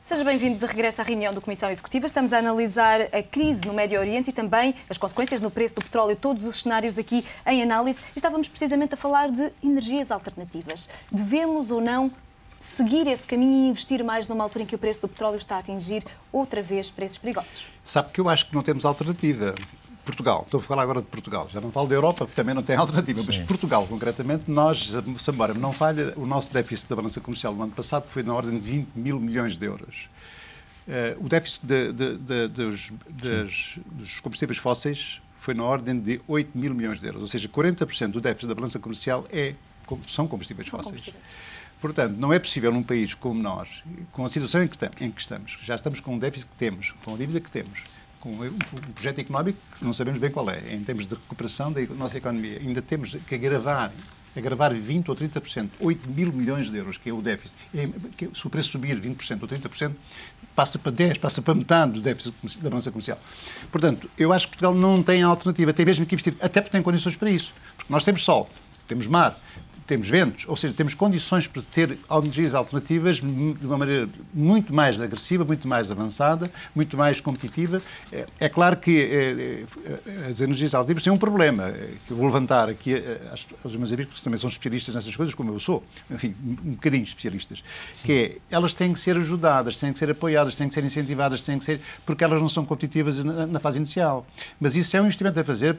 Seja bem-vindo de regresso à reunião da Comissão Executiva. Estamos a analisar a crise no Médio Oriente e também as consequências no preço do petróleo, todos os cenários aqui em análise. E estávamos precisamente a falar de energias alternativas. Devemos ou não seguir esse caminho e investir mais numa altura em que o preço do petróleo está a atingir outra vez preços perigosos? Sabe que eu acho que não temos alternativa. Portugal, estou a falar agora de Portugal, já não falo da Europa, porque também não tem alternativa, mas Portugal, concretamente, nós, se embora não falha, o nosso déficit da balança comercial no ano passado foi na ordem de 20 mil milhões de euros. O déficit dos combustíveis fósseis foi na ordem de 8 mil milhões de euros, ou seja, 40% do déficit da balança comercial são combustíveis fósseis. Portanto, não é possível num país como nós, com a situação em que estamos, já estamos com o déficit que temos, com a dívida que temos, com um projeto económico que não sabemos bem qual é, em termos de recuperação da nossa economia. Ainda temos que agravar 20% ou 30%, 8 mil milhões de euros, que é o déficit. Se o preço subir 20% ou 30%, passa para 10%, passa para metade do déficit da balança comercial. Portanto, eu acho que Portugal não tem alternativa, tem mesmo que investir, até porque tem condições para isso. Porque nós temos sol, temos mar, temos ventos, ou seja, temos condições para ter energias alternativas de uma maneira muito mais agressiva, muito mais avançada, muito mais competitiva. É claro que as energias alternativas têm um problema, que eu vou levantar aqui aos meus amigos, que também são especialistas nessas coisas, como eu sou, enfim, um bocadinho especialistas, que é, elas têm que ser ajudadas, têm que ser apoiadas, têm que ser incentivadas, têm que ser, porque elas não são competitivas na fase inicial. Mas isso é um investimento a fazer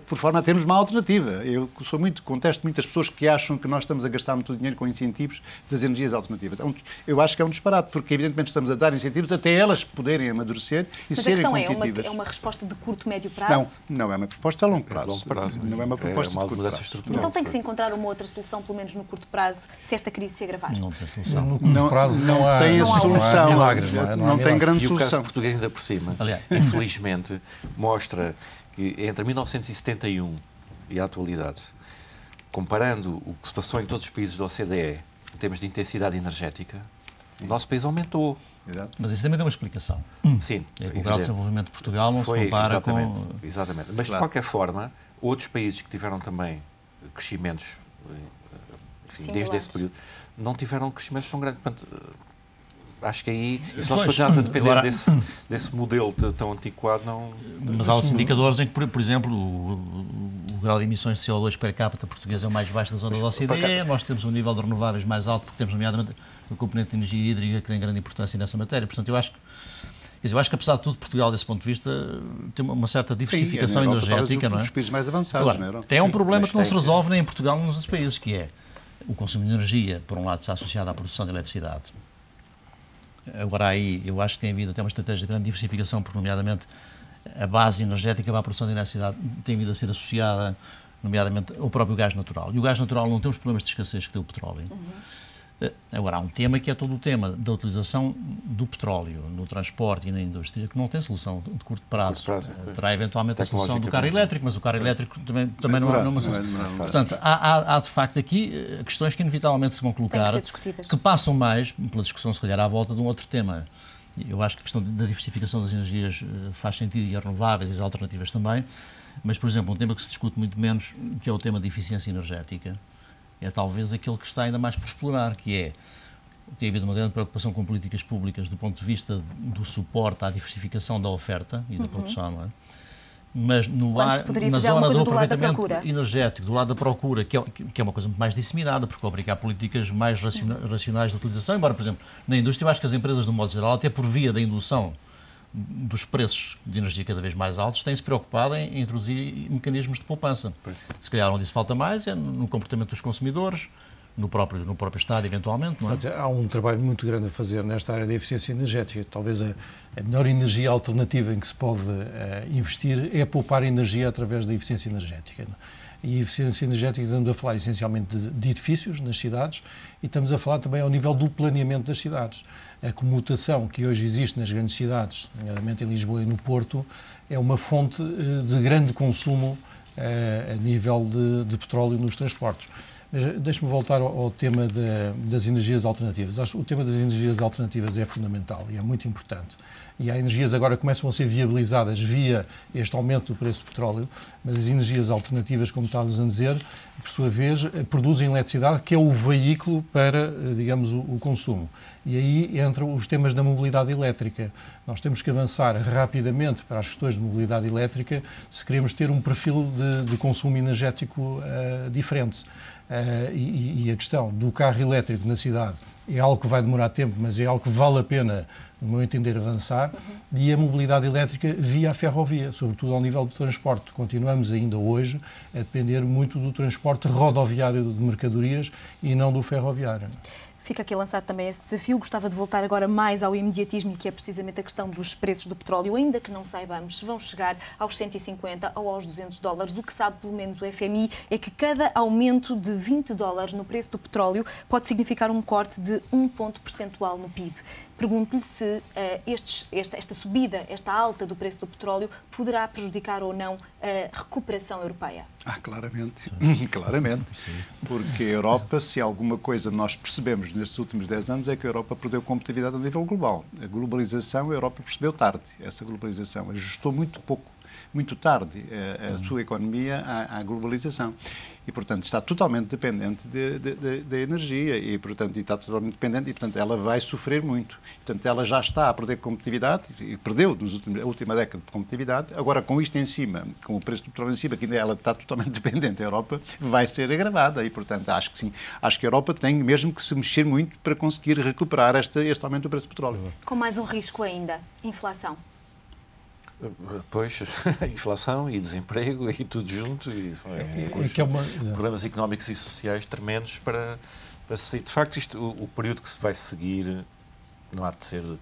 por forma a termos uma alternativa. Eu contesto muitas pessoas que acham que nós estamos a gastar muito dinheiro com incentivos das energias alternativas. Eu acho que é um disparate, porque evidentemente estamos a dar incentivos até elas poderem amadurecer e serem competitivas. Mas a questão é uma resposta de curto, médio prazo? Não é uma proposta a longo prazo. Não é uma proposta de curto prazo. Então tem que se encontrar uma outra solução, pelo menos no curto prazo, se esta crise se agravar. Não tem solução. No curto prazo não tem a solução. Não tem grande solução. E o caso português ainda por cima, infelizmente, mostra que entre 1971 e a atualidade, comparando o que se passou em todos os países da OCDE, em termos de intensidade energética, o nosso país aumentou. Exato. Mas isso também tem uma explicação. Sim. O grau de desenvolvimento de Portugal não se compara com... Exatamente. Mas, de qualquer forma, outros países que tiveram também crescimentos, enfim, desde esse período, não tiveram crescimentos tão grandes. Portanto, acho que aí, se nós continuarmos a depender desse modelo tão antiquado, não... Mas há outros indicadores em que, por exemplo, o grau de emissões de CO2 per capita portuguesa é o mais baixo da zona da OCDE, nós temos um nível de renováveis mais alto, porque temos, nomeadamente, o componente de energia hídrica que tem grande importância nessa matéria. Portanto, eu acho que, apesar de tudo, Portugal, desse ponto de vista, tem uma certa diversificação energética, não é? Os países mais avançados, agora, tem um problema que não se resolve nem em Portugal nem nos outros países, que é o consumo de energia, por um lado, está associado à produção de eletricidade. Agora aí, eu acho que tem havido até uma estratégia de grande diversificação, porque, nomeadamente, a base energética para a produção de eletricidade tem vindo a ser associada, nomeadamente, ao próprio gás natural. E o gás natural não tem os problemas de escassez que tem o petróleo. Agora, há um tema que é todo o tema da utilização do petróleo no transporte e na indústria, que não tem solução de curto prazo. Terá eventualmente a solução do carro elétrico, mas o carro elétrico também não é uma solução. Portanto, há de facto aqui questões que inevitavelmente se vão colocar, que passam mais pela discussão, se calhar, à volta de um outro tema. Eu acho que a questão da diversificação das energias faz sentido, e as renováveis e as alternativas também, mas, por exemplo, um tema que se discute muito menos, que é o tema da eficiência energética, é talvez aquele que está ainda mais por explorar, que é, tem havido uma grande preocupação com políticas públicas do ponto de vista do suporte à diversificação da oferta e da produção, não é? Mas na zona do aproveitamento energético, do lado da procura, que é uma coisa muito mais disseminada, porque obriga a políticas mais racionais de utilização, embora, por exemplo, na indústria, eu acho que as empresas, de um modo geral, até por via da indução dos preços de energia cada vez mais altos, têm-se preocupado em introduzir mecanismos de poupança. Se calhar onde isso falta mais é no comportamento dos consumidores, no próprio Estado, eventualmente. Não é? Há um trabalho muito grande a fazer nesta área da eficiência energética. Talvez a melhor energia alternativa em que se pode investir é poupar energia através da eficiência energética. E a eficiência energética, estamos a falar essencialmente de edifícios nas cidades e estamos a falar também ao nível do planeamento das cidades. A comutação que hoje existe nas grandes cidades, nomeadamente em Lisboa e no Porto, é uma fonte de grande consumo a nível de petróleo nos transportes. Mas deixe-me voltar ao tema das energias alternativas. Acho que o tema das energias alternativas é fundamental e é muito importante. E há energias agora que começam a ser viabilizadas via este aumento do preço do petróleo, mas as energias alternativas, como estávamos a dizer, por sua vez, produzem eletricidade, que é o veículo para, digamos, o consumo. E aí entram os temas da mobilidade elétrica. Nós temos que avançar rapidamente para as questões de mobilidade elétrica se queremos ter um perfil de consumo energético diferente. E a questão do carro elétrico na cidade é algo que vai demorar tempo, mas é algo que vale a pena, no meu entender, avançar. E a mobilidade elétrica via a ferrovia, sobretudo ao nível do transporte. Continuamos ainda hoje a depender muito do transporte rodoviário de mercadorias e não do ferroviário. Fica aqui lançado também esse desafio. Gostava de voltar agora mais ao imediatismo, que é precisamente a questão dos preços do petróleo, ainda que não saibamos se vão chegar aos 150 ou aos $200. O que sabe, pelo menos, o FMI é que cada aumento de $20 no preço do petróleo pode significar um corte de 1 ponto percentual no PIB. Pergunto-lhe se esta subida, esta alta do preço do petróleo poderá prejudicar ou não a recuperação europeia. Claramente. Claramente. Sim. Porque a Europa, se alguma coisa nós percebemos nestes últimos 10 anos, é que a Europa perdeu competitividade a nível global. A globalização, a Europa percebeu tarde essa globalização. Ajustou muito tarde a sua economia à globalização. E, portanto, está totalmente dependente da energia e, portanto, está totalmente dependente e, portanto, ela vai sofrer muito. Portanto, ela já está a perder competitividade e perdeu na última década de competitividade. Agora, com isto em cima, com o preço do petróleo em cima, que ainda ela está totalmente dependente da Europa, vai ser agravada e, portanto, acho que sim. Acho que a Europa tem mesmo que se mexer muito para conseguir recuperar este aumento do preço do petróleo. Com mais um risco ainda, inflação. Pois, inflação e desemprego e tudo junto, e são problemas económicos e sociais tremendos para sair. De facto, o período que se vai seguir não há de ser curto.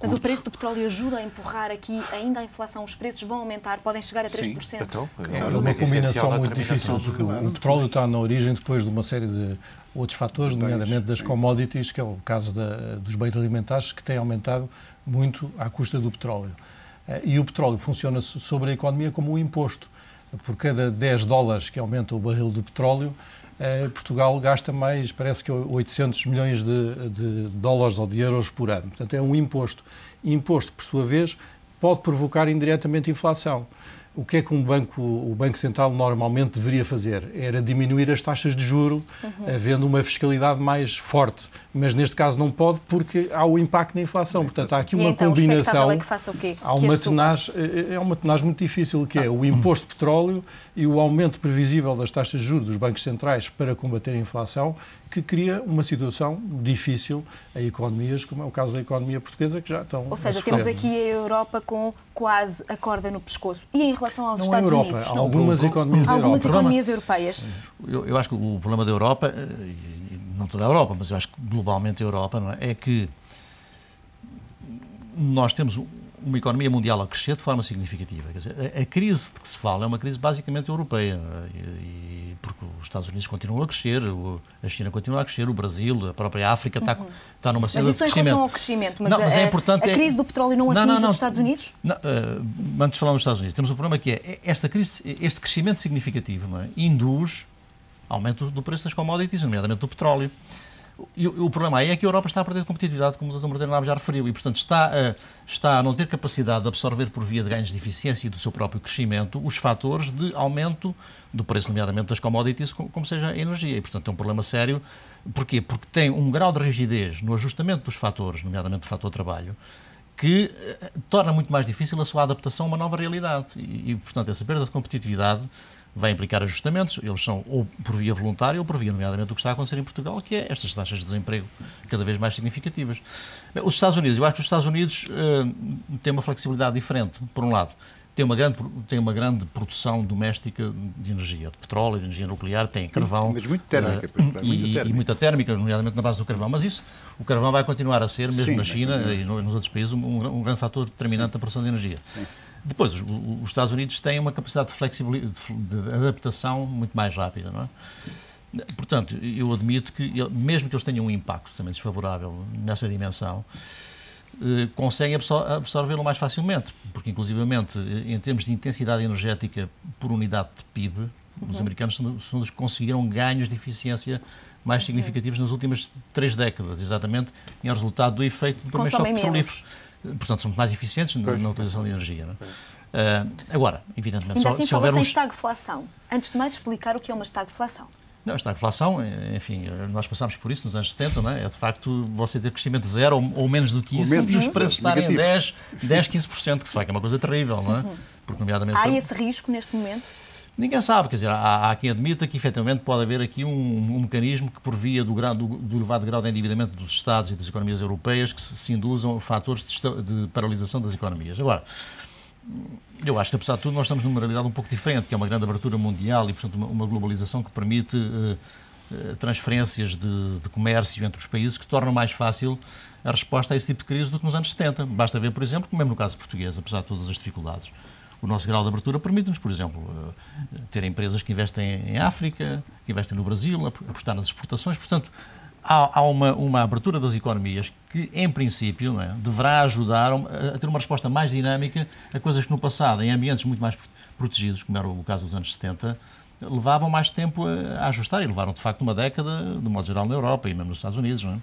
Mas o preço do petróleo ajuda a empurrar aqui ainda a inflação, os preços vão aumentar, podem chegar a 3%. Sim, então, é uma combinação muito difícil, porque o petróleo está na origem depois de uma série de outros fatores, nomeadamente das commodities, que é o caso dos bens alimentares, que têm aumentado muito à custa do petróleo. E o petróleo funciona sobre a economia como um imposto. Por cada $10 que aumenta o barril de petróleo, Portugal gasta mais, parece que 800 milhões de dólares ou de euros por ano. Portanto, é um imposto. E imposto, por sua vez, pode provocar indiretamente inflação. O que é que o Banco Central normalmente deveria fazer? Era diminuir as taxas de juro, havendo uma fiscalidade mais forte. Mas neste caso não pode porque há o impacto na inflação. Portanto, há aqui uma combinação. É que faça o quê? Há uma tenaz muito difícil, que é o imposto de petróleo e o aumento previsível das taxas de juros dos bancos centrais para combater a inflação, que cria uma situação difícil a economias, como é o caso da economia portuguesa, que já estão... Ou seja, temos aqui a Europa com quase a corda no pescoço. E em relação aos Estados Unidos? Há algumas economias da Europa. Algumas economias europeias. Eu acho que o problema da Europa, não toda a Europa, mas eu acho que globalmente a Europa, não é que nós temos uma economia mundial a crescer de forma significativa. Quer dizer, a crise de que se fala é uma crise basicamente europeia, porque os Estados Unidos continuam a crescer, a China continua a crescer, o Brasil, a própria África está numa cena de crescimento. Mas isso em relação ao crescimento, mas não, é importante, a crise do petróleo não atinge os Estados Unidos? Não, antes de falar dos Estados Unidos, temos um problema que é esta crise, este crescimento significativo, não é, induz aumento do preço das commodities, nomeadamente do petróleo. E o problema aí é que a Europa está a perder competitividade, como o Dr. Martelo já referiu, e, portanto, está a não ter capacidade de absorver por via de ganhos de eficiência e do seu próprio crescimento os fatores de aumento do preço, nomeadamente das commodities, como seja a energia. E, portanto, é um problema sério. Porquê? Porque tem um grau de rigidez no ajustamento dos fatores, nomeadamente do fator trabalho, que torna muito mais difícil a sua adaptação a uma nova realidade. E portanto, essa perda de competitividade vai implicar ajustamentos, eles são ou por via voluntária ou por via, nomeadamente, do que está a acontecer em Portugal, que é estas taxas de desemprego cada vez mais significativas. Os Estados Unidos, eu acho que os Estados Unidos têm uma flexibilidade diferente. Por um lado, tem uma grande produção doméstica de energia, de petróleo, de energia nuclear, tem carvão. Mas muito térmica. E muita térmica, nomeadamente na base do carvão. Mas o carvão vai continuar a ser, mesmo na China e nos outros países, um grande fator determinante da produção de energia. Sim. Depois, os Estados Unidos têm uma capacidade de flexibilidade, de adaptação muito mais rápida, não é? Portanto, eu admito que, mesmo que eles tenham um impacto também desfavorável nessa dimensão, conseguem absorvê-lo mais facilmente, porque, inclusivamente, em termos de intensidade energética por unidade de PIB, Os americanos são os que conseguiram ganhos de eficiência mais significativos nas últimas 3 décadas, exatamente, em resultado do efeito do primeiro choque petrolífero. Portanto, são muito mais eficientes na utilização de energia. Não é? Agora, evidentemente, ainda assim, se houver em estagflação. Antes de mais, explicar o que é uma estagflação. Não, a estagflação, enfim, nós passámos por isso nos anos 70, não é? É de facto você ter crescimento de 0 ou menos do que isso e os preços estarem em 10, 15%, que de facto é uma coisa terrível, não é? Porque, nomeadamente, há esse risco neste momento? Ninguém sabe, quer dizer, há quem admita que efetivamente pode haver aqui um mecanismo que, por via do elevado grau de endividamento dos Estados e das economias europeias, que se induzam fatores de paralisação das economias. Agora, eu acho que, apesar de tudo, nós estamos numa realidade um pouco diferente, que é uma grande abertura mundial e, portanto, uma globalização que permite transferências de comércio entre os países que tornam mais fácil a resposta a esse tipo de crise do que nos anos 70. Basta ver, por exemplo, que mesmo no caso português, apesar de todas as dificuldades, o nosso grau de abertura permite-nos, por exemplo, ter empresas que investem em África, que investem no Brasil, apostar nas exportações. Portanto, há uma abertura das economias que, em princípio, não é, deverá ajudar a ter uma resposta mais dinâmica a coisas que no passado, em ambientes muito mais protegidos, como era o caso dos anos 70, levavam mais tempo a ajustar e levaram, de facto, uma década, de modo geral, na Europa e mesmo nos Estados Unidos. Não é?